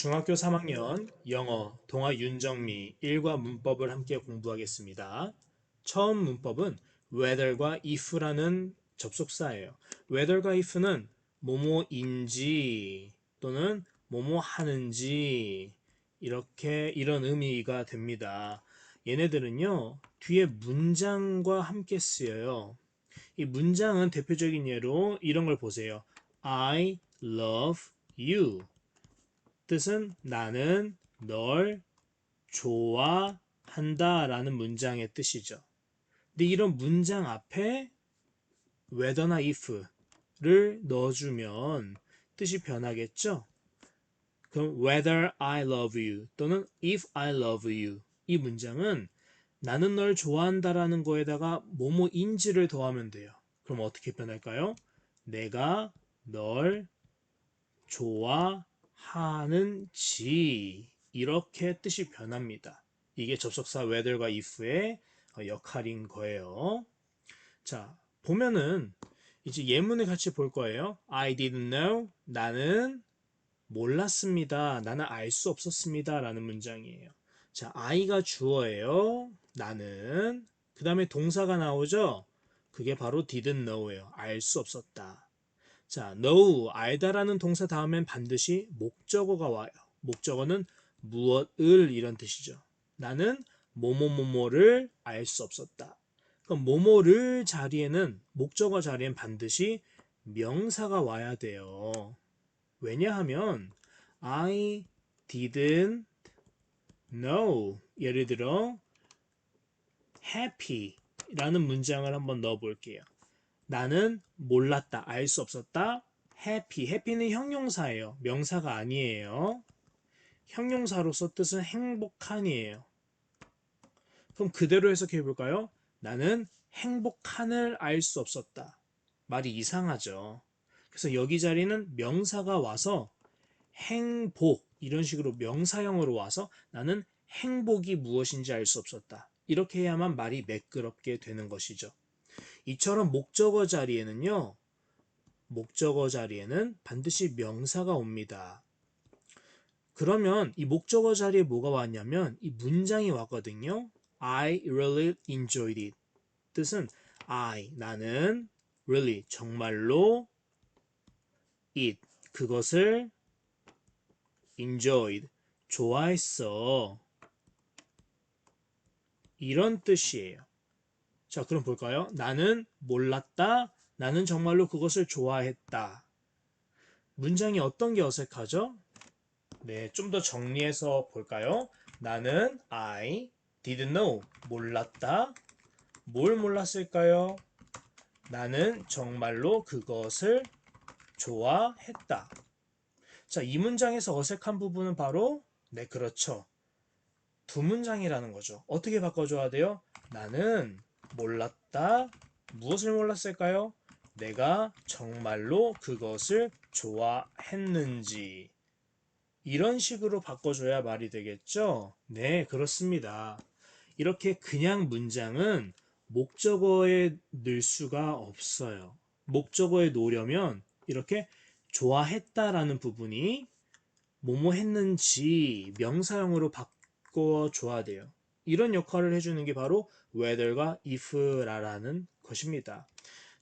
중학교 3학년 영어 동아 윤정미 1과 문법을 함께 공부하겠습니다. 처음 문법은 whether과 if라는 접속사예요. whether과 if는 뭐뭐인지 또는 뭐뭐 하는지 이런 의미가 됩니다. 얘네들은요, 뒤에 문장과 함께 쓰여요. 이 문장은 대표적인 예로 이런 걸 보세요. I love you. 뜻은 나는 널 좋아한다 라는 문장의 뜻이죠. 근데 이런 문장 앞에 whether나 if를 넣어주면 뜻이 변하겠죠? 그럼 whether I love you 또는 if I love you 이 문장은 나는 널 좋아한다라는 거에다가 뭐뭐인지를 더하면 돼요. 그럼 어떻게 변할까요? 내가 널 좋아하는지 이렇게 뜻이 변합니다. 이게 접속사 whether과 if의 역할인 거예요. 자, 보면은 이제 예문을 같이 볼 거예요. I didn't know. 나는 몰랐습니다. 나는 알 수 없었습니다. 라는 문장이에요. 자, I가 주어예요. 나는. 그 다음에 동사가 나오죠? 그게 바로 didn't know예요. 알 수 없었다. 자, know, 알다라는 동사 다음엔 반드시 목적어가 와요. 목적어는 무엇을 이런 뜻이죠. 나는 뭐뭐뭐뭐를 알 수 없었다. 그럼 뭐뭐를 자리에는 목적어 자리엔 반드시 명사가 와야 돼요. 왜냐하면 I didn't know 예를 들어 happy 라는 문장을 한번 넣어 볼게요. 나는 몰랐다, 알 수 없었다. happy, happy는 형용사예요. 명사가 아니에요. 형용사로서 뜻은 행복한이에요. 그럼 그대로 해석해 볼까요? 나는 행복한을 알 수 없었다. 말이 이상하죠. 그래서 여기 자리는 명사가 와서 행복 이런 식으로 명사형으로 와서 나는 행복이 무엇인지 알 수 없었다. 이렇게 해야만 말이 매끄럽게 되는 것이죠. 이처럼 목적어 자리에는 반드시 명사가 옵니다. 그러면 이 목적어 자리에 뭐가 왔냐면 이 문장이 왔거든요. I really enjoyed it. 뜻은 나는 really 정말로 it 그것을 enjoyed 좋아했어. 이런 뜻이에요. 자, 그럼 볼까요? 나는 몰랐다. 나는 정말로 그것을 좋아했다. 문장이 어떤 게 어색하죠? 네, 좀 더 정리해서 볼까요? 나는 I didn't know. 몰랐다. 뭘 몰랐을까요? 나는 정말로 그것을 좋아했다. 자, 이 문장에서 어색한 부분은 바로 네, 그렇죠. 두 문장이라는 거죠. 어떻게 바꿔줘야 돼요? 나는 몰랐다. 무엇을 몰랐을까요? 내가 정말로 그것을 좋아했는지. 이런 식으로 바꿔줘야 말이 되겠죠? 네, 그렇습니다. 이렇게 그냥 문장은 목적어에 넣을 수가 없어요. 목적어에 놓으려면 이렇게 좋아했다라는 부분이 뭐뭐 했는지 명사형으로 바꿔줘야 돼요. 이런 역할을 해주는 게 바로 whether과 if라는 것입니다.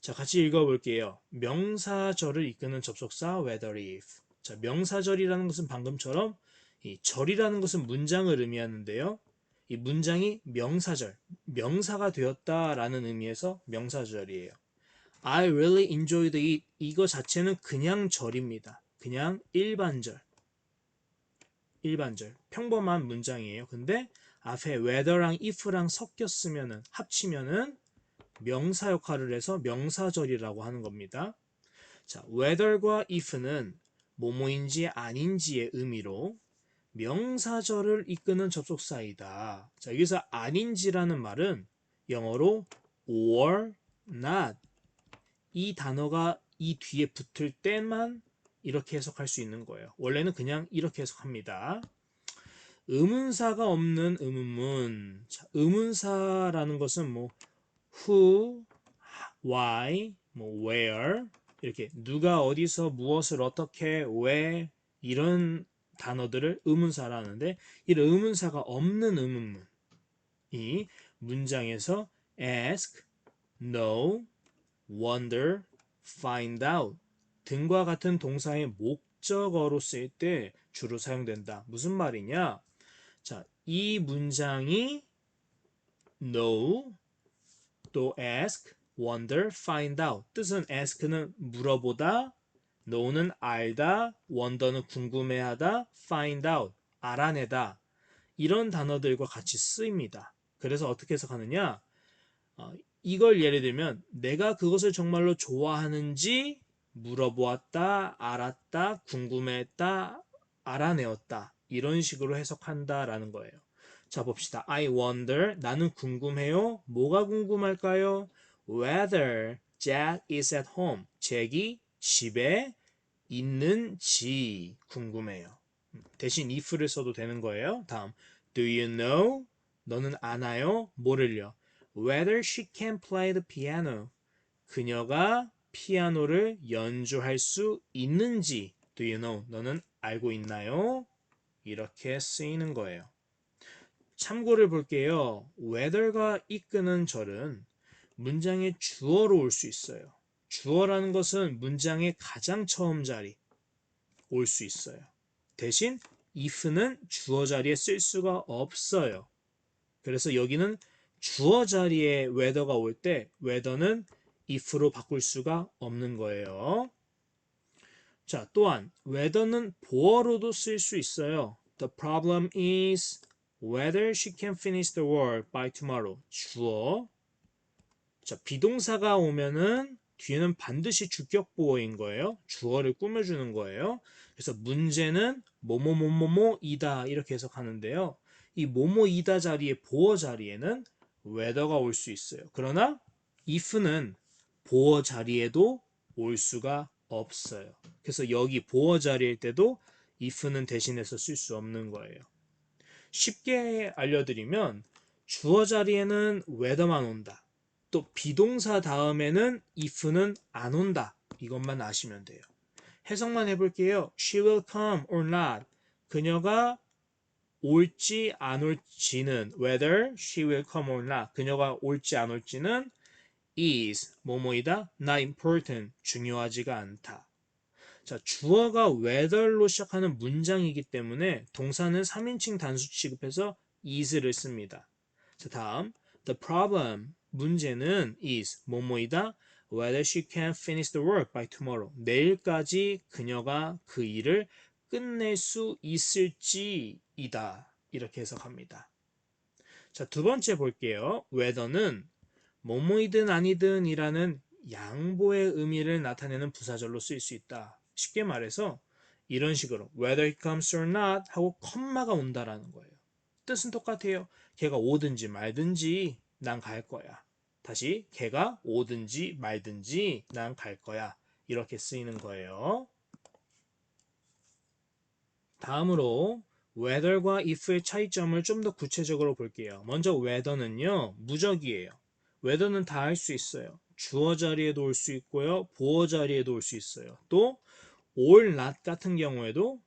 자, 같이 읽어볼게요. 명사절을 이끄는 접속사 whether if. 자, 명사절이라는 것은 방금처럼 이 절이라는 것은 문장을 의미하는데요. 이 문장이 명사절, 명사가 되었다라는 의미에서 명사절이에요. I really enjoyed it. 이거 자체는 그냥 절입니다. 그냥 일반절, 평범한 문장이에요. 근데 앞에 whether랑 if랑 섞였으면은 합치면은 명사 역할을 해서 명사절이라고 하는 겁니다. 자, whether과 if는 뭐뭐인지 아닌지의 의미로 명사절을 이끄는 접속사이다. 자, 여기서 아닌지라는 말은 영어로 or not 이 단어가 이 뒤에 붙을 때만 이렇게 해석할 수 있는 거예요. 원래는 그냥 이렇게 해석합니다. 의문사가 없는 의문문. 자, 의문사라는 것은 뭐 who, why, 뭐 where 이렇게 누가 어디서 무엇을 어떻게 왜 이런 단어들을 의문사라 하는데 이런 의문사가 없는 의문문이 문장에서 ask, know, wonder, find out 등과 같은 동사의 목적어로 쓰일 때 주로 사용된다. 무슨 말이냐? 자, 이 문장이 know, 또 ask, wonder, find out. 뜻은 ask는 물어보다, know는 알다, wonder는 궁금해하다, find out, 알아내다. 이런 단어들과 같이 쓰입니다. 그래서 어떻게 해석하느냐? 이걸 예를 들면 내가 그것을 정말로 좋아하는지 물어보았다, 알았다, 궁금했다, 알아내었다. 이런 식으로 해석한다라는 거예요. 자, 봅시다. I wonder, 나는 궁금해요. 뭐가 궁금할까요? Whether Jack is at home. 잭이 집에 있는지 궁금해요. 대신 if를 써도 되는 거예요. 다음, do you know? 너는 아나요? 뭐를요? Whether she can play the piano. 그녀가 피아노를 연주할 수 있는지 do you know? 너는 알고 있나요? 이렇게 쓰이는 거예요. 참고를 볼게요. whether가 이끄는 절은 문장의 주어로 올 수 있어요. 주어라는 것은 문장의 가장 처음 자리 올 수 있어요. 대신 if는 주어 자리에 쓸 수가 없어요. 그래서 여기는 주어 자리에 whether가 올 때 whether는 if로 바꿀 수가 없는 거예요. 자, 또한 whether는 보어로도 쓸 수 있어요. The problem is whether she can finish the work by tomorrow. 주어. 자, 비동사가 오면은 뒤에는 반드시 주격 보어인 거예요. 주어를 꾸며주는 거예요. 그래서 문제는 뭐뭐뭐뭐뭐이다 이렇게 해석하는데요. 이 뭐뭐이다 자리에 보어 자리에는 whether가 올 수 있어요. 그러나 if는 보어 자리에도 올 수가 없어요. 그래서 여기 보어 자리일 때도 if는 대신해서 쓸 수 없는 거예요. 쉽게 알려드리면 주어 자리에는 whether만 온다. 또 비동사 다음에는 if는 안 온다. 이것만 아시면 돼요. 해석만 해볼게요. She will come or not. 그녀가 올지 안 올지는 whether she will come or not. 그녀가 올지 안 올지는 is 뭐뭐이다 not important 중요하지가 않다. 자, 주어가 whether로 시작하는 문장이기 때문에 동사는 3인칭 단수 취급해서 is를 씁니다. 자, 다음 the problem 문제는 is 뭐뭐이다 whether she can finish the work by tomorrow 내일까지 그녀가 그 일을 끝낼 수 있을지이다 이렇게 해석합니다. 자, 두 번째 볼게요. whether는 뭐뭐이든 아니든 이라는 양보의 의미를 나타내는 부사절로 쓰일 수 있다. 쉽게 말해서 이런 식으로 whether it comes or not 하고 컴마가 온다라는 거예요. 뜻은 똑같아요. 걔가 오든지 말든지 난 갈 거야. 다시 걔가 오든지 말든지 난 갈 거야. 이렇게 쓰이는 거예요. 다음으로 whether과 if의 차이점을 좀 더 구체적으로 볼게요. 먼저 whether는요. 무적이에요. whether는 다 할 수 있어요. 주어 자리에도 올 수 있고요. 보어 자리에도 올 수 있어요. 또 or not 같은 경우에도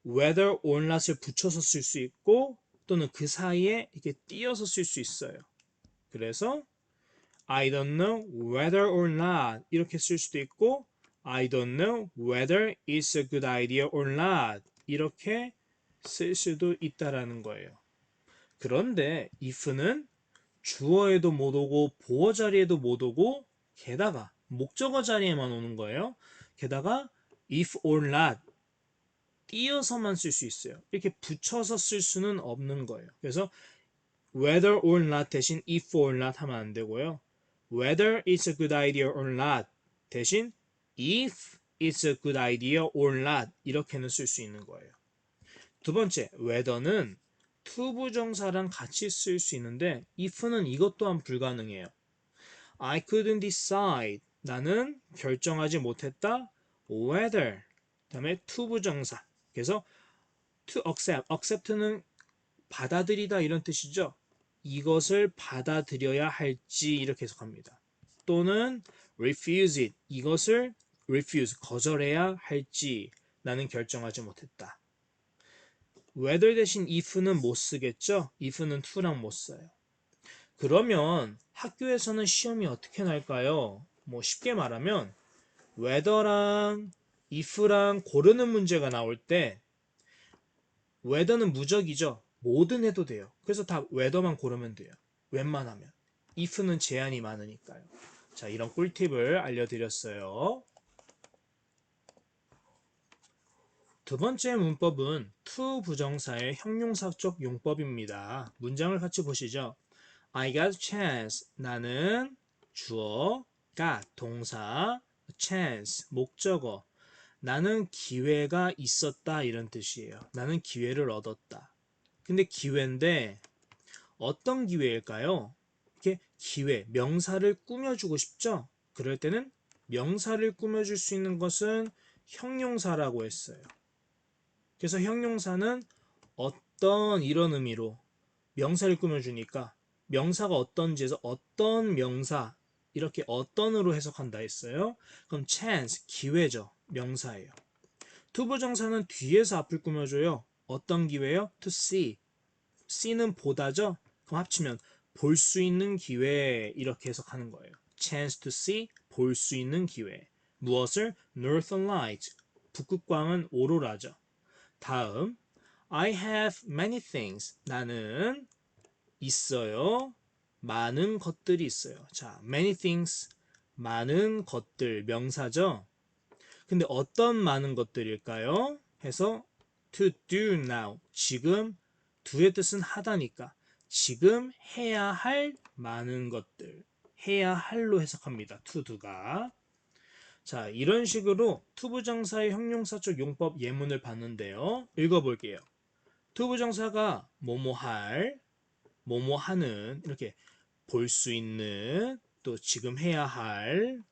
whether or not을 붙여서 쓸 수 있고 또는 그 사이에 이렇게 띄어서 쓸 수 있어요. 그래서 I don't know whether or not 이렇게 쓸 수도 있고 I don't know whether it's a good idea or not 이렇게 쓸 수도 있다라는 거예요. 그런데 if는 주어에도 못 오고 보어 자리에도 못 오고 게다가 목적어 자리에만 오는 거예요. 게다가 if or not 띄어서만 쓸 수 있어요. 이렇게 붙여서 쓸 수는 없는 거예요. 그래서 whether or not 대신 if or not 하면 안 되고요. whether it's a good idea or not 대신 if it's a good idea or not 이렇게는 쓸 수 있는 거예요. 두 번째, whether는 투부정사랑 같이 쓸 수 있는데 if는 이것 또한 불가능해요. I couldn't decide. 나는 결정하지 못했다. whether. 그다음에 투부정사. 그래서 to accept는 받아들이다 이런 뜻이죠. 이것을 받아들여야 할지 이렇게 해석합니다. 또는 refuse it. 이것을 refuse 거절해야 할지 나는 결정하지 못했다. whether 대신 if는 못 쓰겠죠? if는 to랑 못 써요. 그러면 학교에서는 시험이 어떻게 날까요? 뭐 쉽게 말하면 whether랑 if랑 고르는 문제가 나올 때 whether는 무적이죠. 뭐든 해도 돼요. 그래서 다 whether만 고르면 돼요. 웬만하면. if는 제한이 많으니까요. 자, 이런 꿀팁을 알려드렸어요. 두 번째 문법은 to 부정사의 형용사적 용법입니다. 문장을 같이 보시죠. I got a chance. 나는 주어, got 동사, chance 목적어. 나는 기회가 있었다 이런 뜻이에요. 나는 기회를 얻었다. 근데 기회인데 어떤 기회일까요? 이렇게 기회, 명사를 꾸며주고 싶죠? 그럴 때는 명사를 꾸며줄 수 있는 것은 형용사라고 했어요. 그래서 형용사는 어떤 이런 의미로 명사를 꾸며주니까 명사가 어떤지에서 어떤 명사 이렇게 어떤으로 해석한다 했어요. 그럼 chance 기회죠. 명사예요. 투부정사는 뒤에서 앞을 꾸며줘요. 어떤 기회요? to see. see는 보다죠. 그럼 합치면 볼 수 있는 기회 이렇게 해석하는 거예요. chance to see 볼 수 있는 기회. 무엇을? northern light 북극광은 오로라죠. 다음 I have many things. 나는 있어요. 많은 것들이 있어요. 자, many things. 많은 것들 명사죠. 근데 어떤 많은 것들일까요? 해서 to do now. 지금 do의 뜻은 하다니까. 지금 해야 할 많은 것들. 해야 할로 해석합니다. to do가. 자, 이런 식으로 투부정사의 형용사적 용법 예문을 봤는데요. 읽어볼게요. 투부정사가 뭐뭐 할, 뭐뭐 하는 이렇게 볼 수 있는 또 지금 해야 할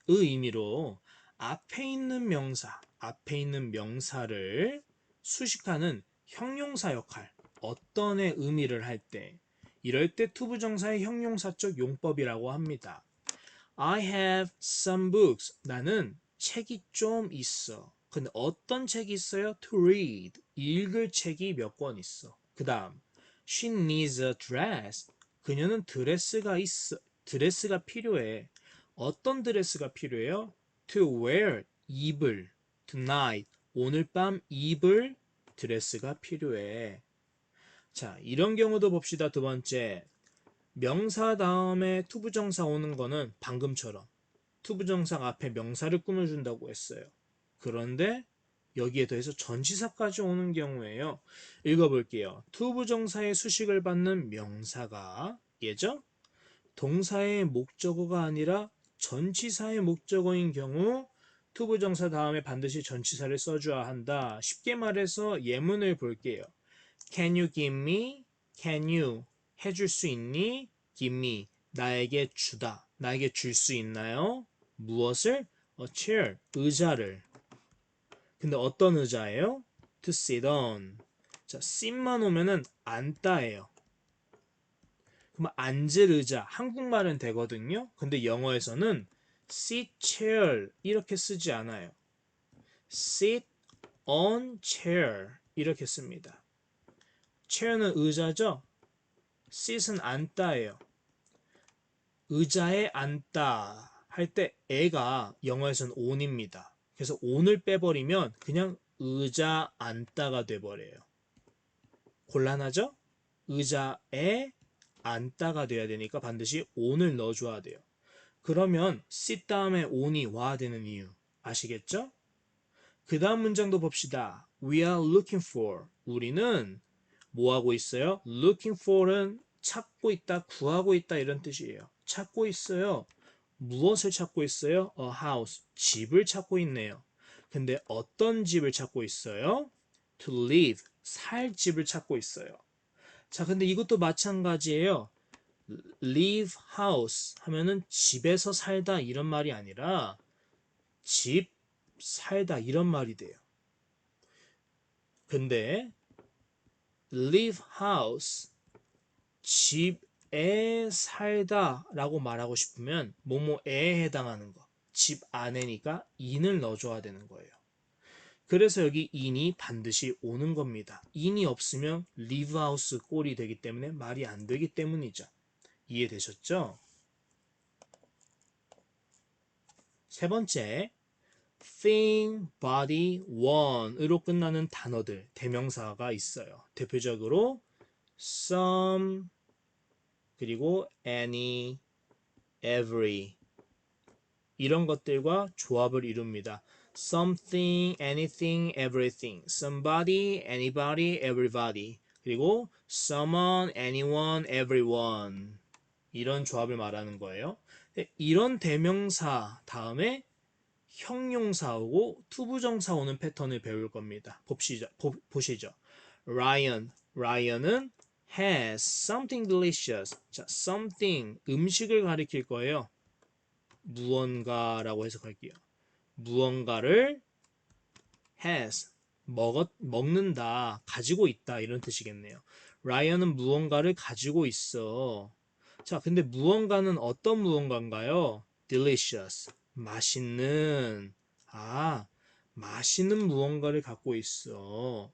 의미로 앞에 있는 명사, 앞에 있는 명사를 수식하는 형용사 역할, 어떤의 의미를 할 때 이럴 때 투부정사의 형용사적 용법이라고 합니다. I have some books. 나는 책이 좀 있어. 근데 어떤 책이 있어요? To read. 읽을 책이 몇 권 있어. 그 다음 She needs a dress. 그녀는 드레스가 있어. 드레스가 필요해. 어떤 드레스가 필요해요? To wear. 입을. Tonight. 오늘 밤 입을 드레스가 필요해. 자, 이런 경우도 봅시다. 두 번째. 명사 다음에 투부정사 오는 거는 방금처럼 투부정사 앞에 명사를 꾸며준다고 했어요. 그런데 여기에 더해서 전치사까지 오는 경우에요. 읽어볼게요. 투부정사의 수식을 받는 명사가 예죠? 동사의 목적어가 아니라 전치사의 목적어인 경우 투부정사 다음에 반드시 전치사를 써줘야 한다. 쉽게 말해서 예문을 볼게요. Can you give me? Can you? 해줄 수 있니? Give me. 나에게 주다. 나에게 줄 수 있나요? 무엇을? A chair. 의자를. 근데 어떤 의자예요? To sit on. 자, sit만 오면은 앉다예요. 그럼 앉을 의자. 한국말은 되거든요. 근데 영어에서는 sit chair 이렇게 쓰지 않아요. sit on chair 이렇게 씁니다. chair는 의자죠? sit은 앉다예요. 의자에 앉다 할 때 애가 영어에서는 on입니다. 그래서 on을 빼버리면 그냥 의자 앉다가 돼버려요. 곤란하죠? 의자에 앉다가 돼야 되니까 반드시 on을 넣어줘야 돼요. 그러면 sit 다음에 on이 와야 되는 이유 아시겠죠? 그 다음 문장도 봅시다. We are looking for. 우리는 뭐 하고 있어요? Looking for은 찾고 있다, 구하고 있다 이런 뜻이에요. 찾고 있어요. 무엇을 찾고 있어요? A house. 집을 찾고 있네요. 근데 어떤 집을 찾고 있어요? To live. 살 집을 찾고 있어요. 자, 근데 이것도 마찬가지예요. live house 하면은 집에서 살다 이런 말이 아니라 집 살다 이런 말이 돼요. 근데 live house 집에 살다 라고 말하고 싶으면 뭐뭐에 해당하는 거 집 안에니까 in을 넣어줘야 되는 거예요. 그래서 여기 in이 반드시 오는 겁니다. in이 없으면 live house 꼴이 되기 때문에 말이 안 되기 때문이죠. 이해되셨죠? 세 번째, thing, body, one으로 끝나는 단어들, 대명사가 있어요. 대표적으로 some, 그리고 any, every 이런 것들과 조합을 이룹니다. something, anything, everything, somebody, anybody, everybody 그리고 someone, anyone, everyone 이런 조합을 말하는 거예요. 이런 대명사 다음에 형용사하고 투부정사 오는 패턴을 배울 겁니다. 보시죠. Ryan은 has something delicious. 자, something 음식을 가리킬 거예요. 무언가라고 해석할게요. 무언가를 has 먹는다, 가지고 있다 이런 뜻이겠네요. 라이언은 무언가를 가지고 있어. 자, 근데 무언가는 어떤 무언가인가요? delicious. 맛있는. 맛있는 무언가를 갖고 있어.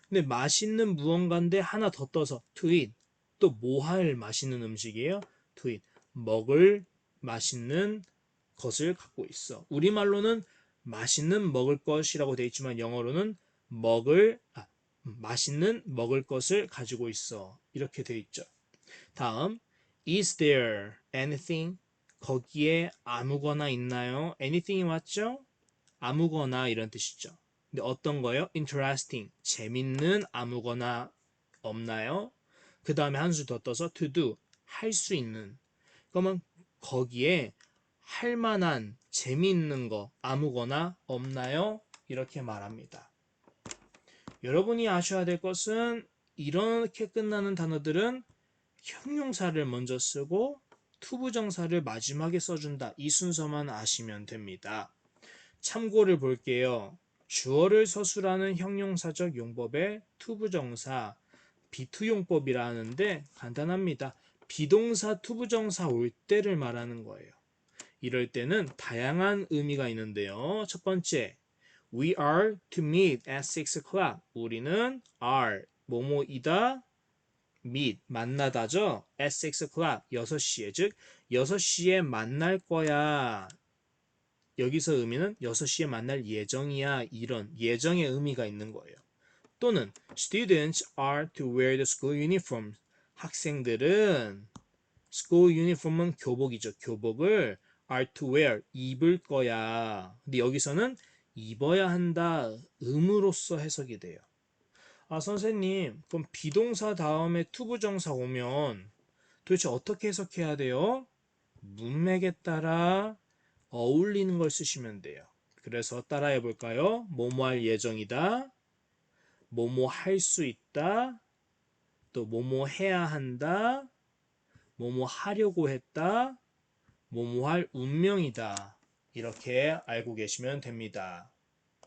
근데 맛있는 무언가인데 하나 더 떠서 to eat. 또 뭐 할 맛있는 음식이에요? to eat. 먹을 맛있는 것을 갖고 있어. 우리말로는 맛있는 먹을 것이라고 되어 있지만 영어로는 맛있는 먹을 것을 가지고 있어. 이렇게 되어 있죠. 다음, is there anything? 거기에 아무거나 있나요? anything이 맞죠? 아무거나 이런 뜻이죠. 근데 어떤 거요? interesting, 재밌는 아무거나 없나요? 그 다음에 한 수 더 떠서 to do, 할 수 있는. 그러면 거기에 할 만한 재미있는 거 아무거나 없나요? 이렇게 말합니다. 여러분이 아셔야 될 것은 이렇게 끝나는 단어들은 형용사를 먼저 쓰고 투부정사를 마지막에 써준다. 이 순서만 아시면 됩니다. 참고를 볼게요. 주어를 서술하는 형용사적 용법의 투부정사, 비투용법이라 하는데 간단합니다. 비동사 투부정사 올 때를 말하는 거예요. 이럴 때는 다양한 의미가 있는데요. 첫 번째, we are to meet at 6 o'clock. 우리는 are, 뭐뭐이다, meet, 만나다죠. at 6 o'clock, 6시에. 즉, 6시에 만날 거야. 여기서 의미는 6시에 만날 예정이야. 이런 예정의 의미가 있는 거예요. 또는 students are to wear the school uniform. 학생들은 school uniform은 교복이죠. 교복을 are to wear, 입을 거야. 근데 여기서는 입어야 한다. 의무로서 해석이 돼요. 선생님, 그럼 비동사 다음에 투부정사 오면 도대체 어떻게 해석해야 돼요? 문맥에 따라 어울리는 걸 쓰시면 돼요. 그래서 따라해 볼까요? 뭐뭐 할 예정이다. 뭐뭐 할 수 있다. 또 뭐뭐 해야 한다. 뭐뭐 하려고 했다. 뭐뭐 할 운명이다. 이렇게 알고 계시면 됩니다.